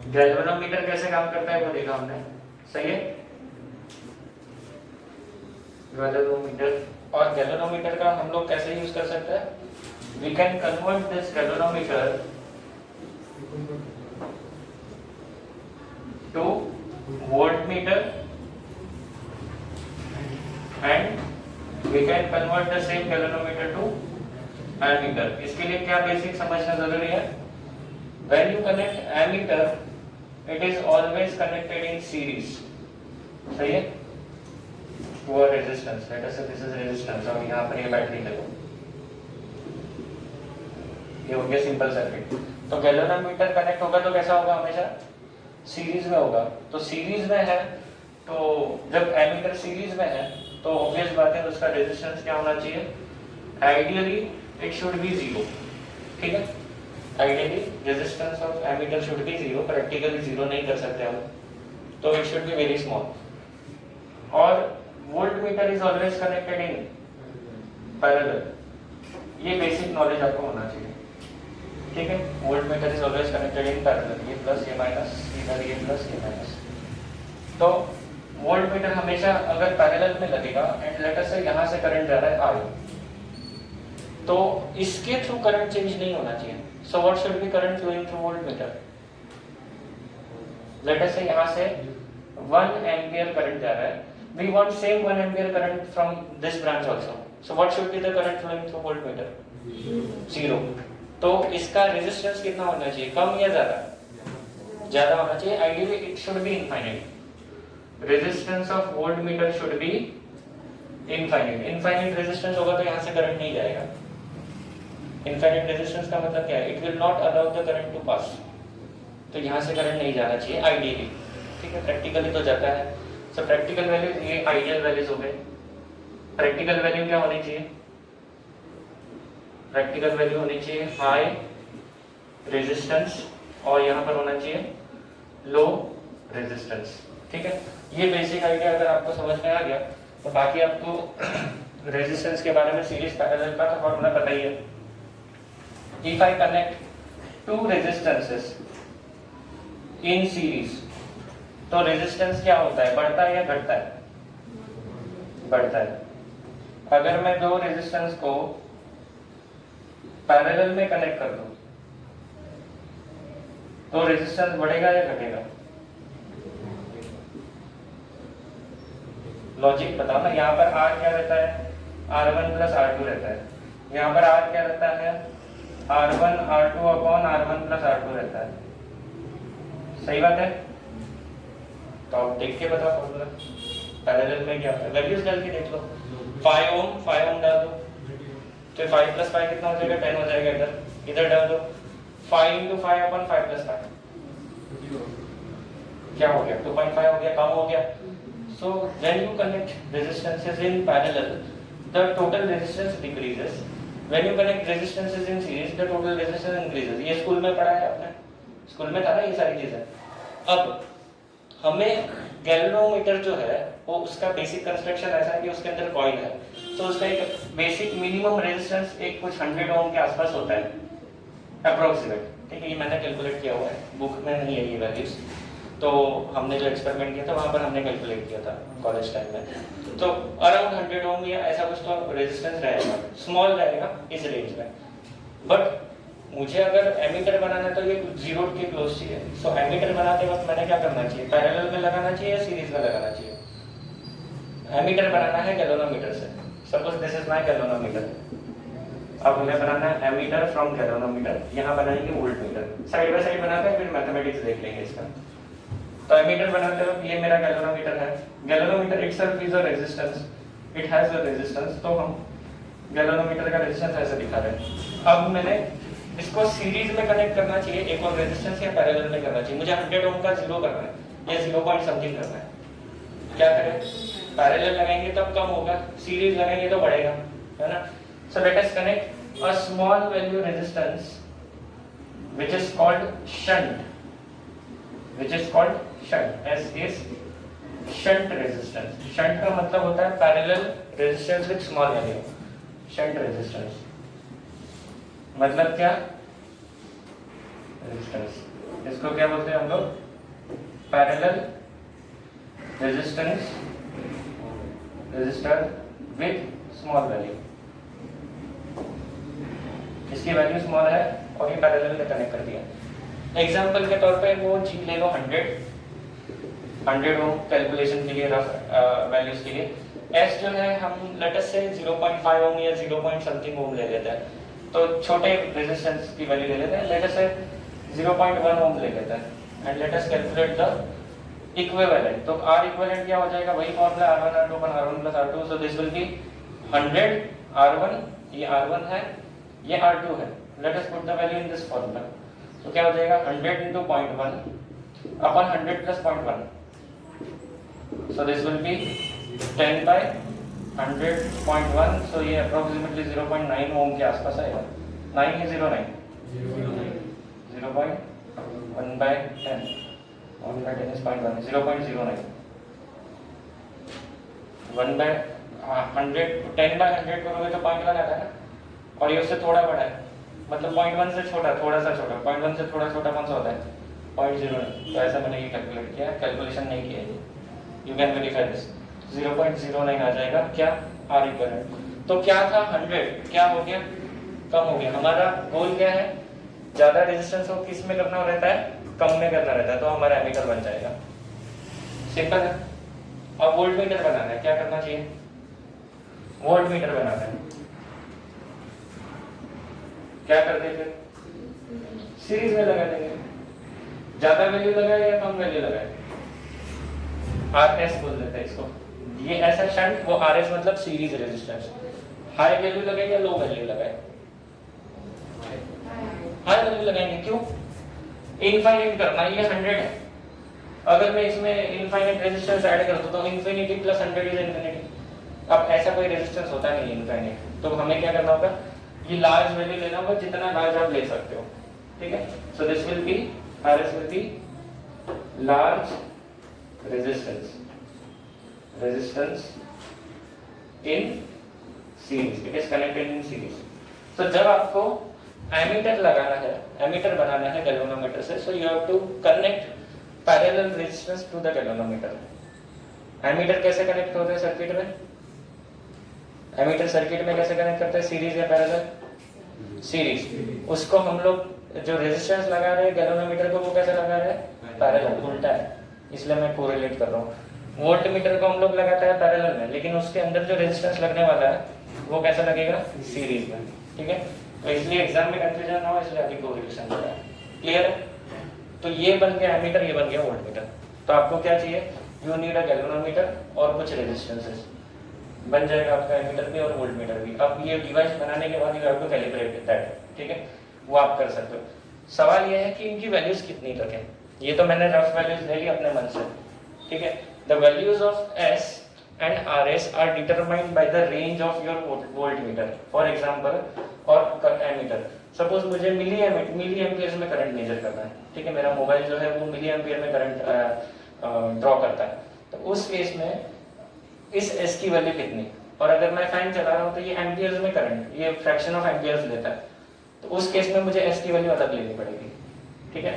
Galvanometer कैसे काम करता है वो देखा हमने, सही है। गैल्वेनोमीटर, और गैल्वेनोमीटर का हम लोग कैसे यूज कर सकते हैं, we can convert this galvanometer to voltmeter and we can convert the same galvanometer to ammeter. इसके लिए क्या बेसिक समझना जरूरी है, when you connect ammeter it is always connected in series, सही है, to a resistance, let us say this is resistance और यहाँ पर ये बैटरी ले लो, ये हो गया सिंपल सर्किट। तो गैल्वेनोमीटर कनेक्ट होगा तो कैसा होगा, हमेशा सीरीज में होगा। तो सीरीज में है, तो जब एमीटर सीरीज में है तो ऑब्वियस बात है उसका रेजिस्टेंस क्या होना चाहिए, ideally it should be zero, ठीक है। Ideally resistance of ammeter should be zero, practically zero नहीं कर सकते हम, तो it should be very small. और voltmeter is always connected in parallel, ये बेसिक नॉलेज आपको होना चाहिए, ठीक है। Voltmeter is always connected in parallel, ये प्लस ये माइनस, इधर ये प्लस ये माइनस। तो वोल्टमीटर हमेशा अगर पैरेलल में लगेगा एंड लेट अस से यहाँ से करंट जा रहा है आई, तो इसके थ्रू करंट चेंज नहीं होना चाहिए। So what should be current flowing through voltmeter, let us say यहाँ से 1 एम्पियर करंट जा रहा है, we want same 1 ampere current from this branch also, so what should be the current flowing through voltmeter, zero. तो इसका resistance कितना होना चाहिए, कम या ज्यादा, ज्यादा होना चाहिए, ideally it should B infinite. Resistance of voltmeter should be infinite, infinite resistance होगा तो यहाँ से करंट नहीं जाएगा। इनफाइनाइट रेजिस्टेंस का मतलब क्या है, it will not allow the current to pass, तो यहाँ से करंट नहीं जाना चाहिए आइडियली, ठीक है। प्रैक्टिकली तो जाता है। सो प्रैक्टिकल वैल्यूज, ये आइडियल वैल्यूज हो गए। प्रैक्टिकल वैल्यू क्या होनी चाहिए, प्रैक्टिकल वैल्यू होनी चाहिए हाई रेजिस्टेंस और यहाँ पर होना चाहिए लो रेजिस्टेंस, ठीक है। ये बेसिक आइडिया अगर आपको समझ में आ गया तो बाकी आपको रेजिस्टेंस के बारे में सीरीज पैरेलल का तो फॉर्मूला पता ही है। If I connect two resistances in series, तो रेजिस्टेंस क्या होता है, बढ़ता है या घटता है, बढ़ता है। अगर मैं दो रेजिस्टेंस को पैरेलल में कनेक्ट कर दूं तो रेजिस्टेंस बढ़ेगा या घटेगा, लॉजिक बताओ ना। यहाँ पर R क्या रहता है, R1 प्लस R2 रहता है, यहाँ पर R क्या रहता है, R1 R2 upon R1 plus R2 रहता है, सही बात है। तो आप देख के बताओ फॉर्मूला पैरेलल में क्या होता है, वैल्यूज डाल के देख लो। 5 ओम डाल दो तो 5 प्लस 5 कितना हो जाएगा, 10 हो जाएगा। इधर डाल दो 5 इंटू 5 अपॉन 5 प्लस 5 क्या हो गया, 2.5 हो गया, कम हो गया। So when you connect resistances in parallel, the total resistance decreases. When you connect resistances in series, the total resistance increases. ये स्कूल में पढ़ा है आपने, स्कूल में था ना ये सारी चीजें। अब हमें गैल्वेनोमीटर जो है वो उसका बेसिक कंस्ट्रक्शन ऐसा है कि उसके अंदर कॉइल है, तो उसका एक बेसिक मिनिमम रेजिस्टेंस एक कुछ 100 ओम के आसपास होता है अप्रोक्सीमेट, ठीक है। ये मैंने कैलकुलेट किया हुआ है, बुक में नहीं है ये वैल्यूज, तो हमने जो एक्सपेरिमेंट किया था वहाँ पर हमने कैलकुलेट किया था कॉलेज टाइम में। तो अराउंड 100 ओम या ऐसा कुछ तो रेजिस्टेंस रहेगा, स्मॉल रहेगा इस रेंज में। बट मुझे अगर एमीटर बनाना है तो ये जीरो के क्लोज चाहिए। सो एमीटर बनाते वक्त मैंने क्या करना चाहिए, पैरेलल में लगाना चाहिए या सीरीज में लगाना चाहिए। एमीटर बनाना है गैल्वेनोमीटर से, suppose this is my galvanometer, अब हमें बनाना है एमीटर फ्रॉम गैल्वेनोमीटर, यहाँ बनाएंगे वोल्टमीटर, साइड बाय साइड बनाते हैं, फिर मैथमेटिक्स देख लेंगे इसका। तो एमीटर बनाते हो, ये मेरा गैल्वेनोमीटर है, galvanometer itself is a resistance, it has a resistance, तो हम गैल्वेनोमीटर का रेजिस्टेंस ऐसे दिखा रहे हैं। अब मैंने इसको सीरीज में कनेक्ट करना चाहिए एक और रेजिस्टेंस या पैरेलल में करना चाहिए। मुझे 100 ओम का जीरो करना है या 0 पॉइंट समथिंग करना है, क्या करें, पैरेलल लगाएंगे तब कम होगा, सीरीज लगाएंगे तो बढ़ेगा, है ना। So let us connect a small value resistance which is called shunt, which is called shunt, as is shunt resistance. Shunt का मतलब होता है parallel resistance with small value. Shunt resistance मतलब क्या, resistance इसको क्या बोलते हैं हम लोग? Parallel resistance register with small value. इसकी वैल्यू स्मॉल है और ये पैरेलल में कनेक्ट कर दिया। एग्जांपल के तौर पे वो जी ले लो 100 ओम कैलकुलेशन के लिए, रफ वैल्यूज के लिए। एस जो है हम लेटेस्ट से 0.5 ओम या 0 पॉइंट समथिंग ओम ले लेते हैं, तो छोटे रेजिस्टेंस की वैल्यू ले लेते हैं। लेटेस्ट से 0.1 ओम ले लेते हैं and let us calculate the equivalent. तो R इक्विवेलेंट क्या हो जाएगा? वही formula R1 R2 R1 R2। So this will be 100 R1, ये R1 है, ये R2 है। Let us put the value in this formula. तो क्या हो जाएगा? 100 into 0.1 upon 100 plus 0.1। So this will be 10 by 100.1। So ये approximately 0.9 ओम के आसपास आएगा। 9 या 0.9? 0.1 by 10। 1 by 10 is 0.1, 0.09। 1 by 100, 10 by 100 करोगे तो 0.1 आता है ना, और ये उससे थोड़ा बड़ा है, मतलब 0.1 से छोटा, थोड़ा सा छोटा। 0.1 से थोड़ा छोटा कौन सा होता है? 0.09। तो ऐसा मैंने ये कैलकुलेट किया, कैलकुलेशन नहीं किया। You can verify this. 0.09 आ जाएगा क्या? R equivalent. तो क्या था? 100 क्या हो गया? कम हो गया। हमारा गोल क्या है? ज्यादा रेजिस्टेंस को किस में करना रहता है? कम में करना रहता है, तो हमारा एमीटर बन जाएगा। सिंपल है। अब वोल्ट मीटर बनाना है, क्या करना चाहिए? वोल्ट मीटर बनाना है। क्या करते थे? सीरीज में लगा देंगे। ज्यादा वैल्यू लगाए या कम वैल्यू लगाए? RS बोल देते हैं इसको। ये ऐसा शंट, वो RS मतलब सीरीज रेजिस्टेंस। हाई वैल्यू लगाए या लो वैल्यू लगाए? हाई वैल्यू लगाएंगे। क्यों? इनफाइनाइट करना, ये 100 है। अगर मैं इसमें इनफाइनाइट रेजिस्टेंस ऐड कर दूं तो इनफिनिटी प्लस 100 इज इनफिनिटी। अब ऐसा कोई रेजिस्टेंस होता नहीं है इनफाइनाइट, तो हमें क्या करना होगा? ये लार्ज वैल्यू लेना होगा, जितना लार्ज आप ले सकते हो। ठीक है? So this will be RS will be large resistance in series, it is connected in series. तो जब आपको एमीटर लगाना है, एमीटर बनाना है गैल्वेनोमीटर से, so you have to connect parallel resistance to the galvanometer. Ammeter कैसे कनेक्ट होते हैं सर्किट में? एमीटर सर्किट में कैसे कनेक्ट करते हैं? सीरीज या पैरेलल? सीरीज। उसको हम लोग जो रेजिस्टेंस लगा रहे हैं गैल्वेनोमीटर को, वो कैसे लगा रहे हैं? पैरेलल। उल्टा है, इसलिए मैं कोरिलेट कर रहा हूँ। वोल्ट मीटर को हम लोग लगाते हैं पैरेलल में, लेकिन उसके अंदर जो रेजिस्टेंस लगने वाला है वो कैसा लगेगा? सीरीज में। ठीक है? तो इसलिए एग्जाम में कंफ्यूजन ना हो, इसलिए अभी कोरिलेशन लगाया। क्लियर है? तो ये बन गया एमीटर, ये बन गया वोल्ट मीटर। तो आपको क्या चाहिए? यू नीड अ गैल्वेनोमीटर और कुछ रेजिस्टेंसेस, बन जाएगा आपका एमीटर भी और वोल्ट मीटर भी। अब ये डिवाइस बनाने के बाद you have to calibrate that. ठीक है? वो आप कर सकते हो। सवाल ये है कि इनकी वैल्यूज कितनी रखें। ये तो मैंने रफ वैल्यूज ले ली अपने मन से। ठीक है? The values of S and RS are determined by the range of your voltmeter, for example, और एमीटर। सपोज मुझे मिली एम्पियर में करंट मेजर करना है। ठीक है? मेरा मोबाइल जो है वो मिली एम्पियर में करंट ड्रॉ करता है। तो उस केस में इस S की वैल्यू कितनी? और अगर मैं फैन चला रहा हूँ तो ये एम्पियर्स में करंट, ये फ्रैक्शन ऑफ एम्पियर्स लेता है, तो उस केस में मुझे S की वैल्यू अलग लेनी पड़ेगी। ठीक है?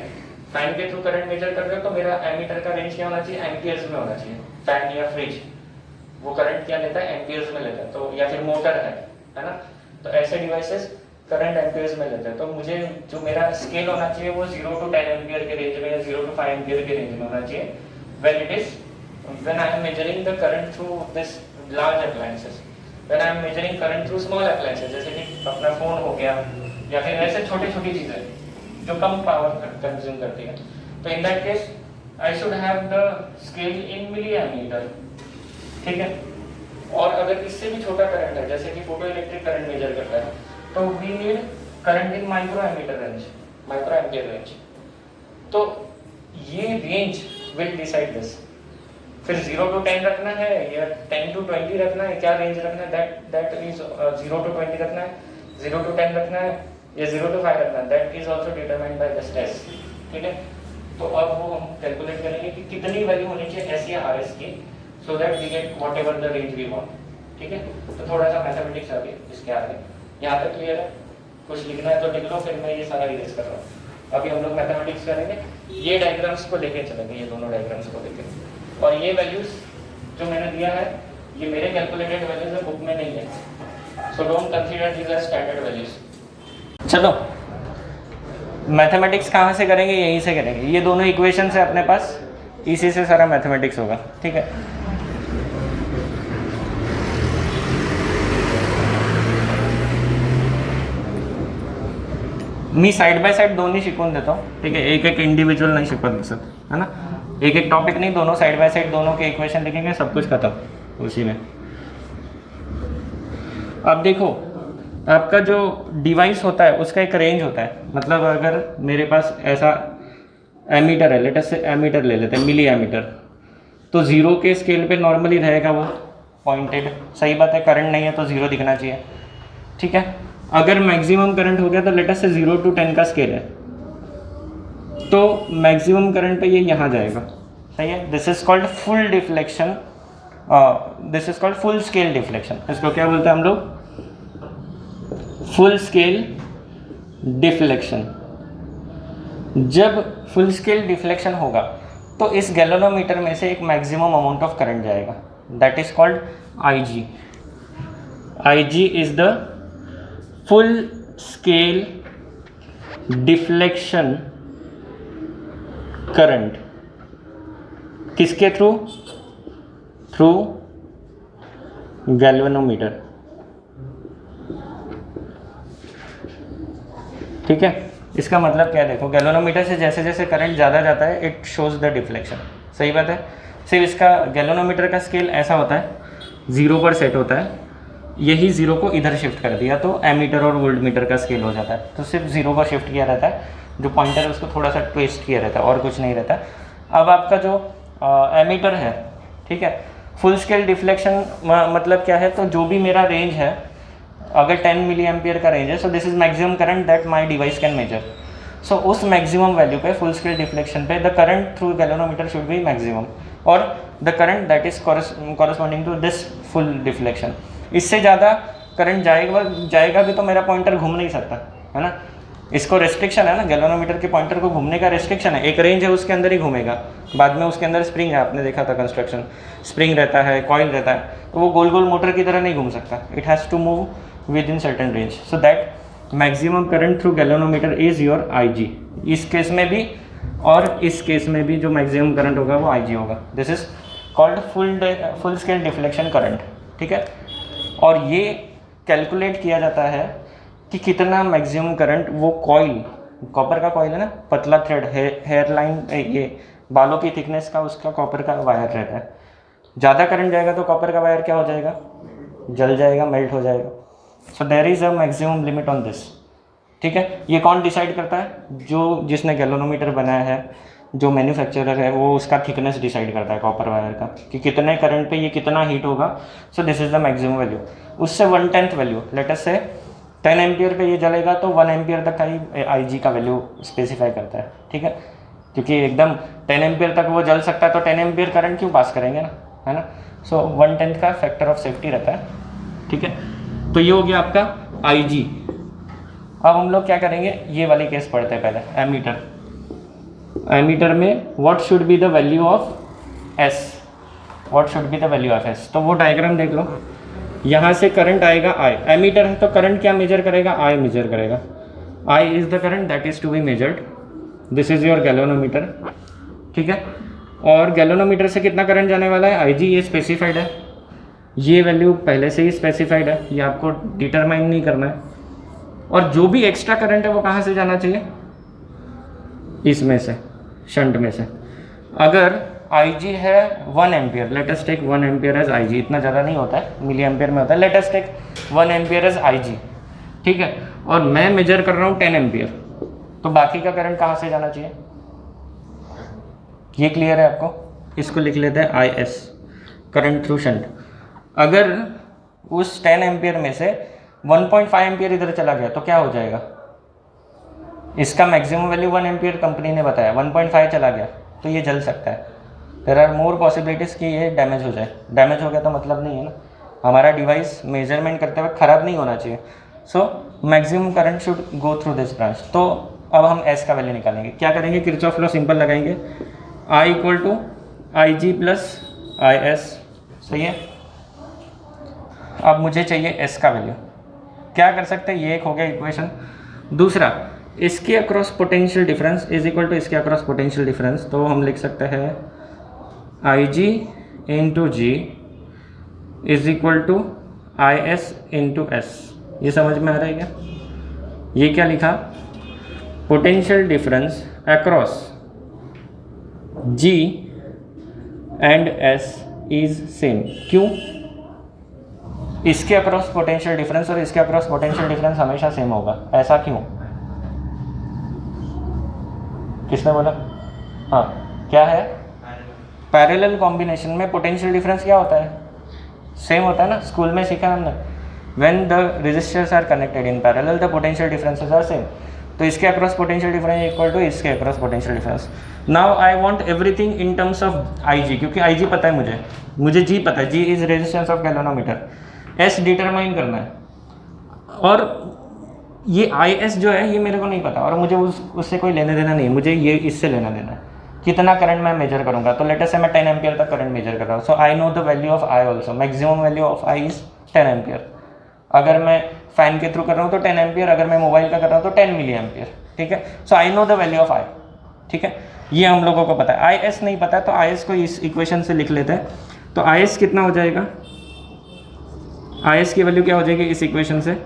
फैन के थ्रू करंट मेजर कर रहे हो तो मेरा एमीटर का रेंज क्या होना चाहिए? एम्पियर्स में होना चाहिए। फैन या फ्रिज वो करंट क्या लेता है? एम्पियर्स में लेता है। तो या फिर मोटर है ना? तो ऐसे डिवाइसेस करंट एम्पियर्स में लेते हैं। तो मुझे जो मेरा स्केल होना चाहिए वो 0 to 10 एम्पियर के रेंज में या 0 to 5 एम्पियर के रेंज में होना चाहिए। when I am measuring the current through this large appliances, when I am measuring current through small appliances, जैसे कि अपना फोन हो गया या फिर ऐसे छोटी-छोटी चीजें जो कम पावर कंज्यूम करती है, तो in that case I should have the scale in milli ammeter. ठीक है? और अगर इससे भी छोटा करंट है, जैसे कि फोटो इलेक्ट्रिक करंट मेजर करता है, तो we need current in micro ammeter range, micro ampere range. तो ये रेंज विल डिसाइड दिस। फिर 0 to 10 रखना है या 10 to 20 रखना है, क्या रेंज रखना है? दैट इज 0 to 20 रखना है, 0 to 10 रखना है या 0 to 5 रखना है, that is also determined by this S। ठीक है? तो अब वो हम कैलकुलेट करेंगे कि कितनी वैल्यू होनी चाहिए S या RS की, so that we get whatever the range we want। ठीक है? तो थोड़ा सा मैथमेटिक्स आगे इसके आगे। यहाँ तक क्लियर है? कुछ लिखना है तो लिख लो, फिर मैं ये सारा इरेज कर रहा हूँ। अभी हम लोग मैथमेटिक्स करेंगे, ये डायग्राम्स को लेके चलेंगे, ये दोनों डायग्राम्स को लेके, और ये वैल्यूज जो मैंने दिया है ये मेरे कैलकुलेटेड वैल्यूज है, बुक में नहीं है, so don't consider this as standard values. चलो मैथमेटिक्स कहाँ से करेंगे, यहीं से करेंगे, ये दोनों इक्वेशन है अपने पास, इसी से सारा मैथमेटिक्स होगा, ठीक है। मी साइड बाय साइड दोन्ही शिकवून देतो, ठीक है, एक एक इंडिविजुअल नहीं शिकवत दिसत है ना, एक एक टॉपिक नहीं, दोनों साइड बाय साइड दोनों के इक्वेशन लिखेंगे, सब कुछ खत्म उसी में। अब देखो आपका जो डिवाइस होता है उसका एक रेंज होता है, मतलब अगर मेरे पास ऐसा एमीटर है, लेटेस्ट से एमीटर ले लेते हैं, मिली एमीटर, तो ज़ीरो के स्केल पे नॉर्मली रहेगा वो पॉइंटेड, सही बात है, करंट नहीं है तो ज़ीरो दिखना चाहिए, ठीक है। अगर मैक्सिमम करंट हो गया तो लेटेस्ट से 0 to 10 का स्केल है, तो मैक्सिमम करंट पे ये यहाँ जाएगा, सही है। This is called full deflection, this is called full scale deflection, इसको क्या बोलते हैं हम लोग, फुल स्केल डिफ्लेक्शन। जब फुल स्केल डिफ्लेक्शन होगा तो इस गैल्वेनोमीटर में से एक मैक्सिमम अमाउंट ऑफ करंट जाएगा, that is called IG। IG is the full scale deflection current, किसके थ्रू, थ्रू गैल्वेनोमीटर, ठीक है। इसका मतलब क्या है, देखो गैल्वेनोमीटर से जैसे जैसे करंट ज़्यादा जाता है इट शोज द डिफ्लेक्शन, सही बात है। सिर्फ इसका गैल्वेनोमीटर का स्केल ऐसा होता है, 0 पर सेट होता है, यही 0 को इधर शिफ्ट कर दिया तो एमीटर और वोल्टमीटर का स्केल हो जाता है, तो सिर्फ 0 को शिफ्ट किया रहता है, जो पॉइंटर है उसको थोड़ा सा ट्विस्ट किया रहता है और कुछ नहीं रहता। अब आपका जो एमीटर है, ठीक है, फुल स्केल डिफ्लेक्शन मतलब क्या है, तो जो भी मेरा रेंज है, अगर 10 मिली एम्पियर का रेंज है, so this is maximum current that my device can measure, so उस मैक्सिमम वैल्यू पे फुल स्केल डिफ्लेक्शन पे the current through galvanometer should be maximum, और the current that is corresponding to this full deflection. इससे ज़्यादा current जाएगा भी तो मेरा पॉइंटर घूम नहीं सकता, है ना, इसको रेस्ट्रिक्शन है ना, गैल्वेनोमीटर के पॉइंटर को घूमने का रेस्ट्रिक्शन है, एक रेंज है उसके अंदर ही घूमेगा, बाद में उसके अंदर स्प्रिंग है, आपने देखा था कंस्ट्रक्शन, स्प्रिंग रहता है, कॉइल रहता है, तो वो गोल गोल मोटर की तरह नहीं घूम सकता, it has to move with in certain range, so that maximum current through galvanometer is your IG। इस केस में भी और इस केस में भी जो मैक्सिमम करंट होगा वो IG होगा, this is called full scale deflection current, ठीक है। और ये कैलकुलेट किया जाता है कि कितना मैक्सिमम करंट वो कॉइल, कॉपर का कॉइल है ना, पतला थ्रेड, हेयर लाइन, ये बालों की थिकनेस का उसका कॉपर का वायर रहता है, ज़्यादा करंट जाएगा तो कॉपर का वायर क्या हो जाएगा, जल जाएगा, मेल्ट हो जाएगा, so there is a maximum limit on this, ठीक है। ये कौन डिसाइड करता है, जो जिसने गैल्वेनोमीटर बनाया है, जो मैन्युफैक्चरर है, वो उसका थिकनेस डिसाइड करता है कॉपर वायर का, कि कितने करंट पे ये कितना हीट होगा, so this is the maximum value. उससे 1/10 वैल्यू, लेट अस से 10 एम्पियर पे ये जलेगा तो 1 एम्पियर तक का ही IG का वैल्यू स्पेसिफाई करता है, ठीक है, क्योंकि एकदम 10 एम्पियर तक वो जल सकता है तो 10 एम्पियर करंट क्यों पास करेंगे ना, है ना, सो 1/10 का फैक्टर ऑफ सेफ्टी रहता है, ठीक है। तो ये हो गया आपका IG। अब हम लोग क्या करेंगे, ये वाली केस पढ़ते हैं पहले, एमीटर। एमीटर में what should be the value of S, what should be the value of S, तो वो डायग्राम देख लो, यहाँ से करंट आएगा I, एमीटर है तो करंट क्या मेजर करेगा, I मेजर करेगा, I is the current that is to be measured, this is your galvanometer, ठीक है। और गैल्वेनोमीटर से कितना करंट जाने वाला है, IG, ये स्पेसिफाइड है, ये वैल्यू पहले से ही स्पेसिफाइड है, ये आपको डिटरमाइन नहीं करना है। और जो भी एक्स्ट्रा करंट है वो कहाँ से जाना चाहिए, इसमें से, शंट में से। अगर IG है 1 ampere, let us take 1 ampere as IG, इतना ज़्यादा नहीं होता है, मिली एम्पियर में होता है, let us take 1 ampere as IG, ठीक है, और मैं मेजर कर रहा हूँ 10 एम्पियर, तो बाकी का करंट कहाँ से जाना चाहिए, ये क्लियर है आपको, इसको लिख लेते हैं IS, करंट थ्रू शंट। अगर उस 10 एम्पियर में से 1.5 एम्पियर इधर चला गया तो क्या हो जाएगा, इसका मैक्सिमम वैल्यू 1 एम्पियर कंपनी ने बताया, 1.5 चला गया तो ये जल सकता है, देयर आर मोर पॉसिबिलिटीज़ कि ये डैमेज हो जाए, डैमेज हो गया तो मतलब नहीं है ना, हमारा डिवाइस मेजरमेंट करते वक्त ख़राब नहीं होना चाहिए, so maximum current should go through this branch. तो अब हम एस का वैल्यू निकालेंगे। क्या करेंगे, किरचॉफ लॉ सिंपल लगाएंगे, i equal to i g plus i s, सही है। अब मुझे चाहिए एस का वैल्यू, क्या कर सकते हैं, ये एक हो गया इक्वेशन। दूसरा, इसके across potential difference is equal to इसके अक्रॉस पोटेंशियल डिफरेंस, तो हम लिख सकते हैं i ji into g is equal to I S into s. ये समझ में आ रहा है क्या? ये क्या लिखा, potential difference across G and S is same. क्यों? इसके अक्रॉस पोटेंशियल डिफरेंस और इसके अक्रॉस पोटेंशियल डिफरेंस हमेशा सेम होगा, ऐसा क्यों? किसने बोला? हाँ, क्या है, पैरेलल कॉम्बिनेशन में पोटेंशियल डिफरेंस क्या होता है, सेम होता है ना, स्कूल में सीखा हमने, when the resistors are connected in parallel the potential differences are same. तो इसके across potential difference equal to इसके across potential difference. Now I want everything in terms of i g, क्योंकि आई जी पता है मुझे g पता है, g is resistance of galvanometer, s determine करना है, और ये आई एस जो है ये मेरे को नहीं पता और मुझे उससे कोई लेने देना नहीं है, मुझे ये इससे लेना देना है, कितना करंट मैं मेजर करूंगा। तो लेटर से मैं 10 एम्पियर तक करंट मेजर कर रहा हूँ, so I know the value of I also, maximum value of I is 10 ampere. अगर मैं फैन के थ्रू कर रहा हूँ तो 10 एम्पियर, अगर मैं मोबाइल का कर रहा हूँ तो 10 मिली एम्पियर, ठीक है। So I know the value of I, ठीक है, ये हम लोगों को पता है। आई एस नहीं पता, तो आई एस को इस इक्वेशन से लिख लेते हैं। तो आई एस कितना हो जाएगा, आई एस की वैल्यू क्या हो जाएगी इस इक्वेशन से,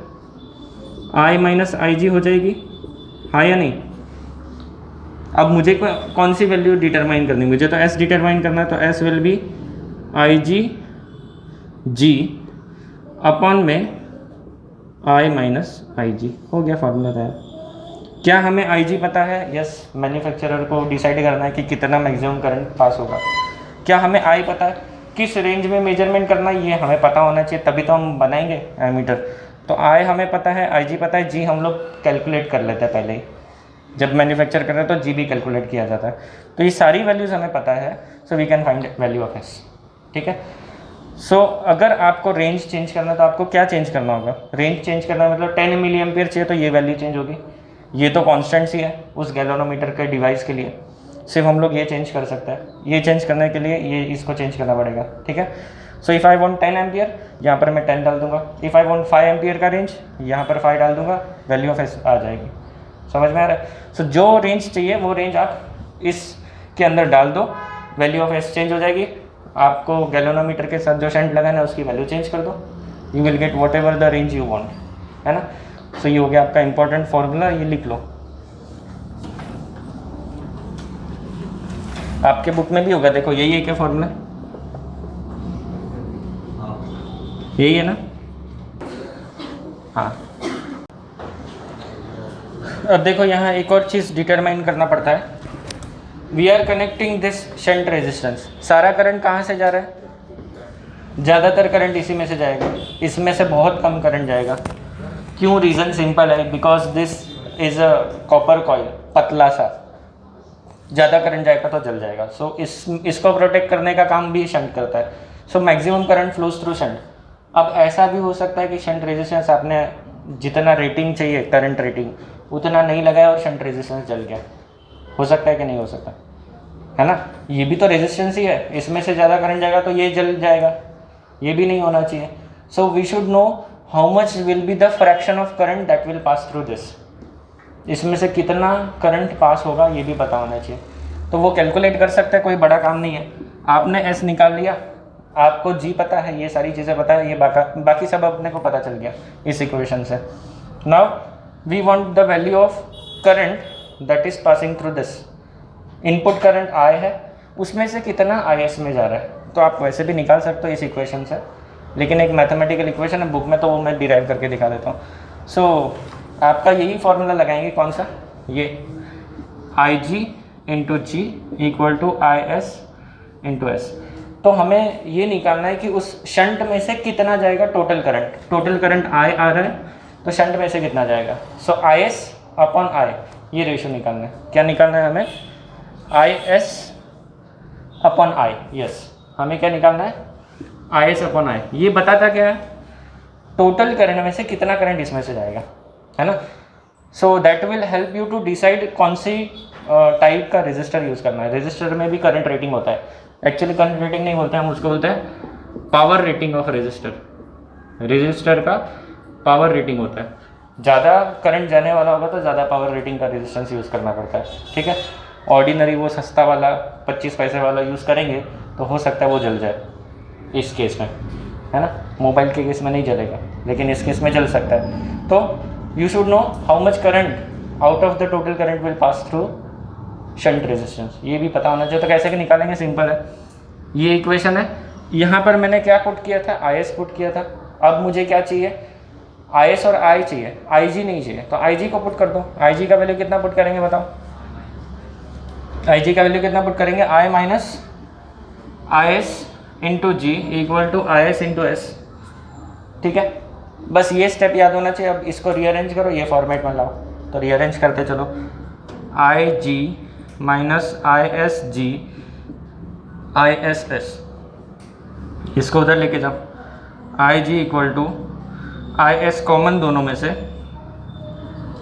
आई माइनस आई जी हो जाएगी, हाँ या नहीं। अब मुझे कौन सी वैल्यू डिटरमाइन करनी, मुझे तो एस डिटरमाइन करना है, तो S will be I G G upon में आई माइनस आई जी, हो गया फॉर्मूला तैयार। क्या हमें आई जी पता है? यस, मैन्युफैक्चरर को डिसाइड करना है कि कितना मैक्सिमम करंट पास होगा। क्या हमें आई पता है? किस रेंज में मेजरमेंट करना है ये हमें पता होना चाहिए, तभी तो हम बनाएंगे एमीटर। तो आई हमें पता है, आई जी पता है, जी हम लोग कैलकुलेट कर लेते हैं पहले ही, जब मैन्युफैक्चर कर रहे हैं तो जी भी कैलकुलेट किया जाता है। तो ये सारी वैल्यूज़ हमें पता है, so we can find value of S, ठीक है। सो अगर आपको रेंज चेंज करना है तो आपको क्या चेंज करना होगा, रेंज चेंज करना मतलब 10 मिली एम्पियर चाहिए तो ये वैल्यू चेंज होगी, ये तो कॉन्स्टेंट सी है उस गैल्वेनोमीटर के डिवाइस के लिए, सिर्फ हम लोग ये चेंज कर सकते हैं, ये चेंज करने के लिए ये इसको चेंज करना पड़ेगा, ठीक है। So if I want 10 ampere, यहाँ पर मैं 10 डाल दूंगा। इफ़ आई वांट 5 एम्पियर का रेंज, यहाँ पर 5 डाल दूंगा, वैल्यू ऑफ एस आ जाएगी। समझ में आ रहा है? सो जो रेंज चाहिए वो रेंज आप इसके अंदर डाल दो, वैल्यू ऑफ एस चेंज हो जाएगी। आपको गैल्वेनोमीटर के साथ जो शंट लगाना है उसकी वैल्यू चेंज कर दो, you will get what ever the range you want, है ना। सो ये हो गया आपका इंपॉर्टेंट फॉर्मूला, ये लिख लो, आपके बुक में भी होगा, देखो यही है क्या फॉर्मूला, यही है ना। हाँ, अब देखो यहाँ एक और चीज़ डिटरमाइन करना पड़ता है, we are connecting this shunt resistance, सारा करंट कहाँ से जा रहा है, ज़्यादातर करंट इसी में से जाएगा, इसमें से बहुत कम करंट जाएगा। क्यों? रीज़न सिंपल है, because this is a copper coil, पतला सा, ज़्यादा करंट जाएगा तो जल जाएगा। सो इसको प्रोटेक्ट करने का काम भी शंट करता है। So maximum current flows through shunt. अब ऐसा भी हो सकता है कि शंट रेजिस्टेंस आपने जितना रेटिंग चाहिए, करंट रेटिंग, उतना नहीं लगाया और शंट रेजिस्टेंस जल गया, हो सकता है कि नहीं हो सकता, है ना। ये भी तो रेजिस्टेंस ही है, इसमें से ज़्यादा करंट जाएगा तो ये जल जाएगा, ये भी नहीं होना चाहिए। So we should know how much will be the fraction of current that will pass through this, इसमें से कितना करंट पास होगा ये भी पता होना चाहिए। तो वो कैलकुलेट कर सकते हैं, कोई बड़ा काम नहीं है। आपने एस निकाल लिया, आपको जी पता है, ये सारी चीज़ें पता है, ये बाकी सब अपने को पता चल गया इस इक्वेशन से। Now we want the value of current that is passing through this. Input current I है, उसमें से कितना आई एस में जा रहा है, तो आप वैसे भी निकाल सकते हो इस इक्वेशन से, लेकिन एक मैथमेटिकल इक्वेशन है बुक में, तो वो मैं डिराइव करके दिखा देता हूँ। सो आपका यही फॉर्मूला लगाएंगे, कौन सा, ये I ji into G equal to I S into S. तो हमें ये निकालना है कि उस शंट में से कितना जाएगा टोटल करंट आई आ रहा है, तो शंट में से कितना जाएगा। सो आई एस अपॉन आई, ये रेशियो निकालना है। क्या निकालना है हमें, आई एस अपॉन आई, यस, हमें क्या निकालना है, आई एस अपॉन आई। ये बताता क्या है, टोटल करंट में से कितना करंट इसमें से जाएगा, है ना। So that will help you to decide कौन सी टाइप का रजिस्टर यूज़ करना है। रजिस्टर में भी करंट रेटिंग होता है, एक्चुअली करंट रेटिंग नहीं बोलते हैं, हम उसको बोलते हैं power rating of register. Register का पावर रेटिंग होता है, ज़्यादा करंट जाने वाला होगा तो ज़्यादा पावर रेटिंग का रेजिस्टेंस यूज़ करना पड़ता है, ठीक है। ऑर्डिनरी वो सस्ता वाला 25 पैसे वाला यूज़ करेंगे तो हो सकता है वो जल जाए इस केस में, है ना। मोबाइल के केस में नहीं जलेगा, लेकिन इस केस में जल सकता है। तो you should know how much current out of the total current will pass through shunt resistance, ये भी पता होना चाहिए। तो कैसे कि निकालेंगे, सिंपल है, ये इक्वेशन है। यहाँ पर मैंने क्या पुट किया था, IS पुट किया था। अब मुझे क्या चाहिए, IS और I चाहिए, IG नहीं चाहिए। तो IG को पुट कर दो। IG का वैल्यू कितना पुट करेंगे बताओ, IG का वैल्यू कितना पुट करेंगे, I minus IS into G equal to IS into S, ठीक है। बस ये स्टेप याद होना चाहिए। अब इसको रीअरेंज करो, ये फॉर्मेट में लाओ। तो रीअरेंज करते चलो, IG माइनस ISG ISS, इसको उधर लेके जाओ। IG equal to IS common दोनों में से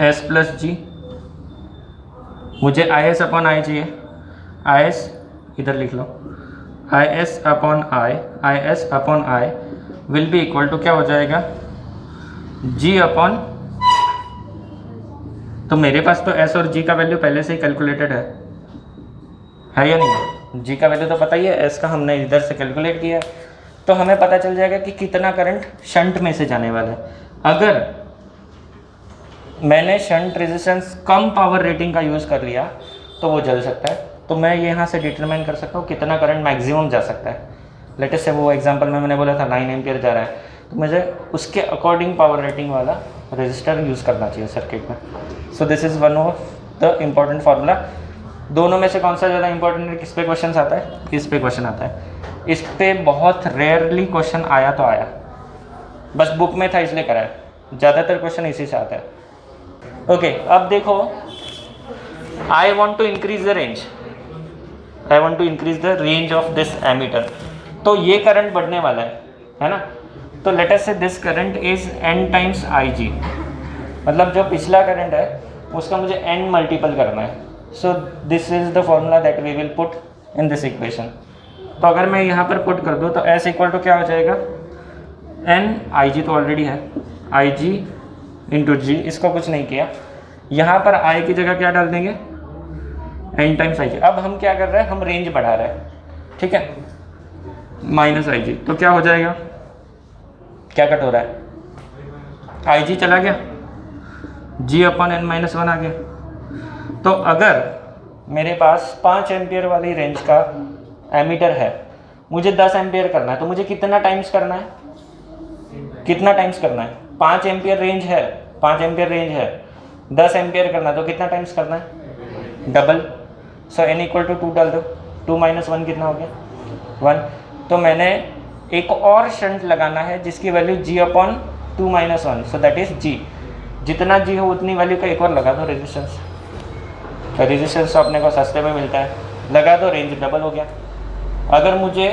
S प्लस G, मुझे IS अपॉन I चाहिए, IS इधर लिख लो, IS upon IS upon I will be equal to क्या हो जाएगा, G अपॉन, तो मेरे पास तो S और G का वैल्यू पहले से ही कैलकुलेटेड है या नहीं। G का वैल्यू तो पता ही है, S का हमने इधर से कैलकुलेट किया है। तो हमें पता चल जाएगा कि कितना करंट शंट में से जाने वाला है। अगर मैंने शंट रेजिस्टेंस कम पावर रेटिंग का यूज़ कर लिया तो वो जल सकता है। तो मैं यहाँ से डिटरमाइन कर सकता हूँ कितना करंट मैक्सिमम जा सकता है। लेटेस्ट से वो एग्जांपल में मैंने बोला था 9 एम्पियर जा रहा है, तो मुझे उसके अकॉर्डिंग पावर रेटिंग वाला रजिस्टर यूज़ करना चाहिए सर्किट में। So this is one of the important formula. दोनों में से कौन सा ज़्यादा इंपॉर्टेंट है, किस पे क्वेश्चन आता है, इस पे क्वेश्चन आता है। इस पे बहुत रेयरली क्वेश्चन आया तो आया, बस बुक में था इसलिए कराया, ज़्यादातर क्वेश्चन इसी से आता है। ओके, अब देखो, I want to increase the range, I want to increase the range of this ammeter. तो ये करंट बढ़ने वाला है ना। तो लेट अस से this current is n times IG, मतलब जो पिछला करंट है उसका मुझे n मल्टीपल करना है। So this is the formula that we will put in this equation. तो अगर मैं यहाँ पर पुट कर दूँ तो S इक्वल टू क्या हो जाएगा, n, IG तो ऑलरेडी है, IG इंटू G, इसको कुछ नहीं किया। यहाँ पर I की जगह क्या डाल देंगे, n टाइम्स IG। अब हम क्या कर रहे हैं, हम रेंज बढ़ा रहे हैं, ठीक है, माइनस IG। तो क्या हो जाएगा, क्या कट हो रहा है, IG चला गया, G अपॉन n माइनस 1 आ गया। तो अगर मेरे पास 5 एम्पियर वाली रेंज का एमीटर है, मुझे 10 एम्पियर करना है, तो मुझे कितना टाइम्स करना है, कितना टाइम्स करना है, 5 एम्पियर रेंज है, 5 एम्पियर रेंज है, 10 एम्पियर करना है, तो कितना टाइम्स करना है, double. So n equal to 2 डाल दो, 2 माइनस 1 कितना हो गया, 1। तो मैंने एक और शंट लगाना है जिसकी value G upon 2 minus 1, so that is G। जितना G हो उतनी वैल्यू का एक और लगा दो रेजिस्टेंस। रेजिस्टेंस तो अपने को सस्ते में मिलता है, लगा दो, रेंज डबल हो गया। अगर मुझे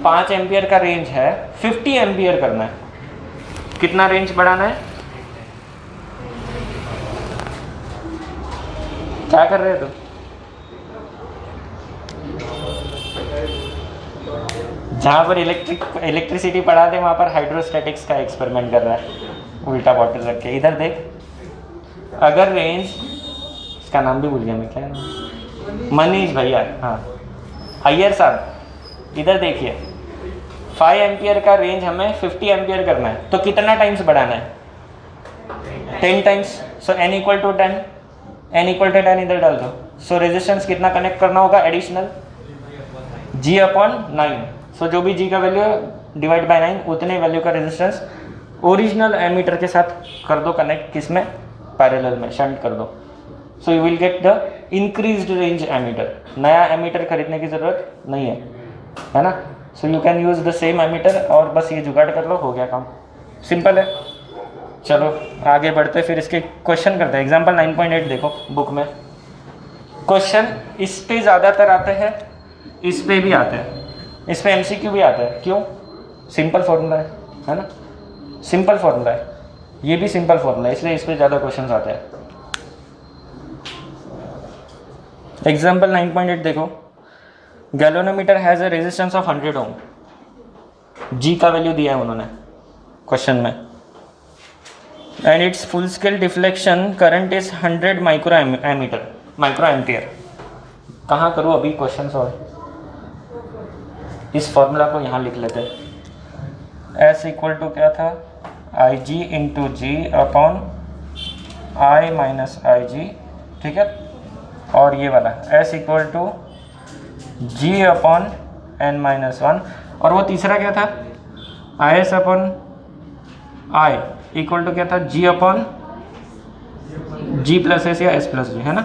5 एम्पियर का रेंज है, 50 एम्पियर करना है, कितना रेंज बढ़ाना है, क्या कर रहे हो तुम, जहाँ पर इलेक्ट्रिसिटी पढ़ा दे वहाँ पर हाइड्रोस्टैटिक्स का एक्सपेरिमेंट कर रहा है, उल्टा बॉटल रख के। इधर देख, अगर रेंज, इसका नाम भी भूल गया मैं, क्या नाम, मनीष भैया, हाँ अय्यर साहब, इधर देखिए, 5 एम्पियर का रेंज हमें 50 एम्पियर करना है, तो कितना टाइम्स बढ़ाना है, 10 times. So n equal to 10, n equal to 10 इधर डाल दो। सो रेजिस्टेंस कितना कनेक्ट करना होगा एडिशनल, G अपॉन 9। सो जो भी G का वैल्यू डिवाइड बाय 9, उतने वैल्यू का रेजिस्टेंस ओरिजिनल एमीटर के साथ कर दो कनेक्ट, किसमें, पैरेलल में, शंट कर दो। So you will get the increased range ammeter. नया एमीटर खरीदने की ज़रूरत नहीं है ना। So you can use the same ammeter, और बस ये जुगाड़ कर लो, हो गया काम, सिंपल है। चलो आगे बढ़ते, फिर इसके क्वेश्चन करते हैं। एग्जाम्पल 9.8 देखो बुक में, क्वेश्चन इस पे ज़्यादातर आते हैं, इस पे भी आते हैं, इस पे MCQ भी आता है। क्यों, सिंपल फार्मूला है ना, सिंपल फार्मूला है, ये भी सिंपल फार्मूला है, इसलिए इस पे ज़्यादा क्वेश्चन आते हैं। एग्जाम्पल 9.8 देखो, galvanometer has a resistance of 100 ओम, जी का वैल्यू दिया है उन्होंने क्वेश्चन में, and it's full scale deflection current is 100 micro ampere. कहाँ करूँ अभी क्वेश्चन सॉल्व, इस फॉर्मूला को यहाँ लिख लेते हैं। एस इक्वल टू क्या था, I ji into G upon I minus I G, ठीक है, और ये वाला S equal to G upon N minus 1, और वो तीसरा क्या था, I S upon I equal to क्या था, G upon G plus S या एस प्लस जी, है ना,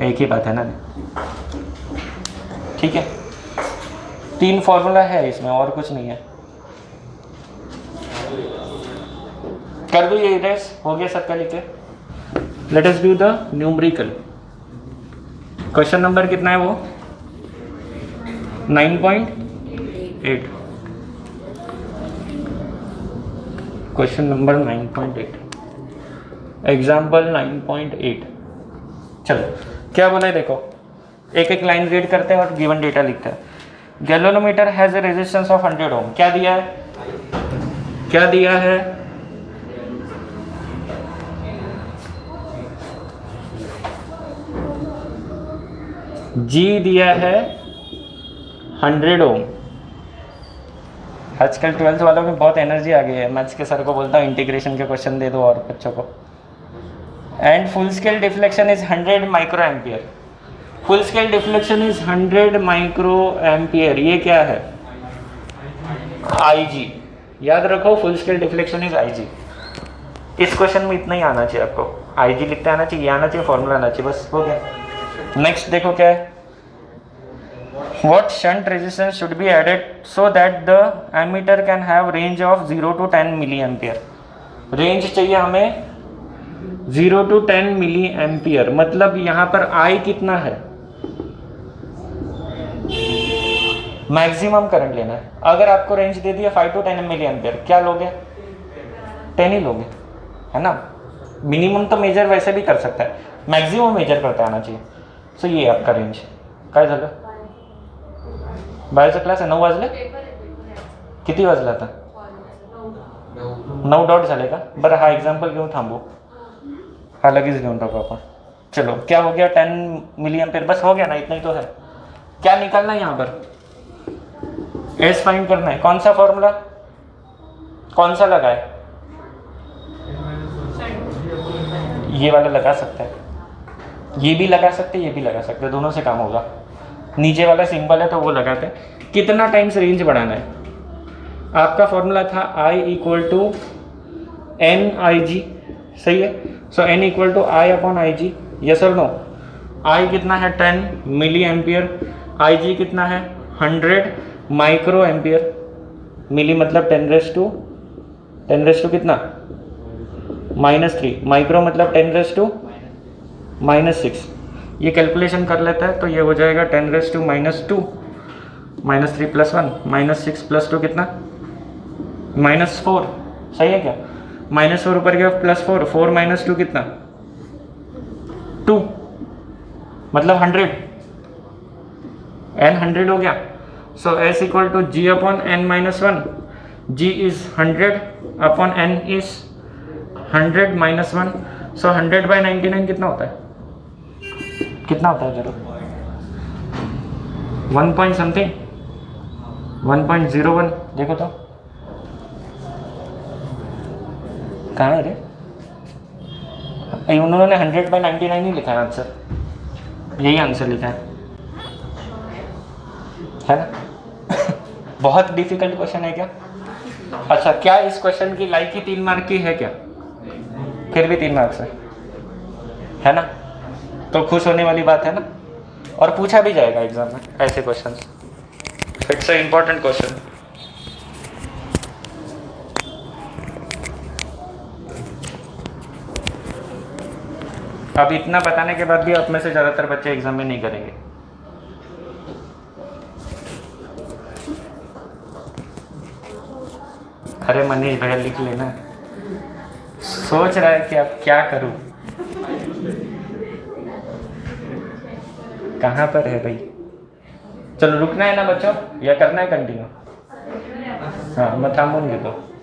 एक ही बात है ना, ठीक है। 3 फॉर्मूला है इसमें और कुछ नहीं है। कर दो ये इरेज, हो गया सबका लिखे। Let us do the numerical. Question number कितना है वो, 9.8, क्वेश्चन नंबर 9.8, एग्जाम्पल 9.8। चलो क्या बोला है देखो, एक एक लाइन रीड करते हैं और गिवन डेटा लिखते हैं। Galvanometer has a resistance of 100 ओम, क्या दिया है, क्या दिया है, जी दिया है 100 ओम। आजकल 12th वालों में बहुत एनर्जी आ गई है, मैथ्स के सर को बोलता हूँ इंटीग्रेशन के क्वेश्चन दे दो और बच्चों को। And full scale deflection is 100 micro ampere, full scale deflection is 100 micro ampere, ये क्या है, आई जी, याद रखो full scale deflection is I G. इस क्वेश्चन में इतना ही आना चाहिए आपको, आई जी लिखते आना चाहिए, आना चाहिए, फॉर्मूला आना चाहिए, बस हो गया। नेक्स्ट देखो क्या है, what shunt resistance should be added so that the ammeter can have range of 0 to 10 milliampere। Range चाहिए हमें 0 to 10 milliampere, मतलब यहाँ पर I कितना है, मैक्सिमम करंट लेना है। अगर आपको रेंज दे दिया 5 to 10 milliampere, क्या लोगे, 10 ही लोगे, है ना। मिनिमम तो मेजर वैसे भी कर सकता है, मैक्सिमम मेजर करते आना चाहिए। सो ये आपका रेंज काय झालं, बाहेरचा क्लास आहे, 9 वाजले, किती वाजला आता, 9 डॉट झाले का, बरं हा एक्झाम्पल घेऊन थांबू, हा लगेच घेऊन टाकू आपण। चलो क्या हो गया, 10 मिली एम्पेयर, बस हो गया ना, इतना ही तो है। क्या निकालना है यहाँ पर, एस फाइंड करना है, कौन सा फॉर्मूला, कौन सा लगा है, ये वाला लगा सकते हैं, ये भी लगा सकते, ये भी लगा सकते, दोनों से काम होगा। नीचे वाला सिंपल है तो वो लगाते हैं। कितना टाइम्स रेंज बढ़ाना है, आपका फॉर्मूला था I equal to N I G, सही है। So N equal to I upon I G, yes और नो। I कितना है 10 मिली एम्पियर, आई जी कितना है 100 माइक्रो एम्पियर, मिली मतलब 10 रेस टू कितना -3, माइक्रो मतलब 10 -6। ये कैलकुलेशन कर लेता है तो ये हो जाएगा 10 रेस टू -2, -3 + 1, -6 + 2 कितना -4, सही है क्या, -4 ऊपर गया +4, 4 - 2 कितना 2, मतलब 100, n 100 हो गया। So S equal to G upon n - 1, G is 100 upon n is 100 - 1, सो 100/99 कितना होता है, कितना होता है, जरूर 1 पॉइंट समथिंग, 1.01, देखो तो कहाँ है रे, उन्होंने 100/99 ही लिखा है आंसर, यही आंसर लिखा है ना। बहुत डिफिकल्ट क्वेश्चन है क्या, अच्छा क्या इस क्वेश्चन की लाइक ही 3 मार्क की है क्या, फिर भी 3 मार्क्स है ना, तो खुश होने वाली बात है ना, और पूछा भी जाएगा एग्जाम में ऐसे questions, it's a important question. अब इतना बताने के बाद भी आप में से ज़्यादातर बच्चे एग्जाम में नहीं करेंगे। अरे मनीष भैया लिख लेना, सोच रहा है कि अब क्या करूं। कहाँ पर है भाई? चलो रुकना है ना बच्चों या करना है कंटिन्यू? हाँ मग थांबून घेतो.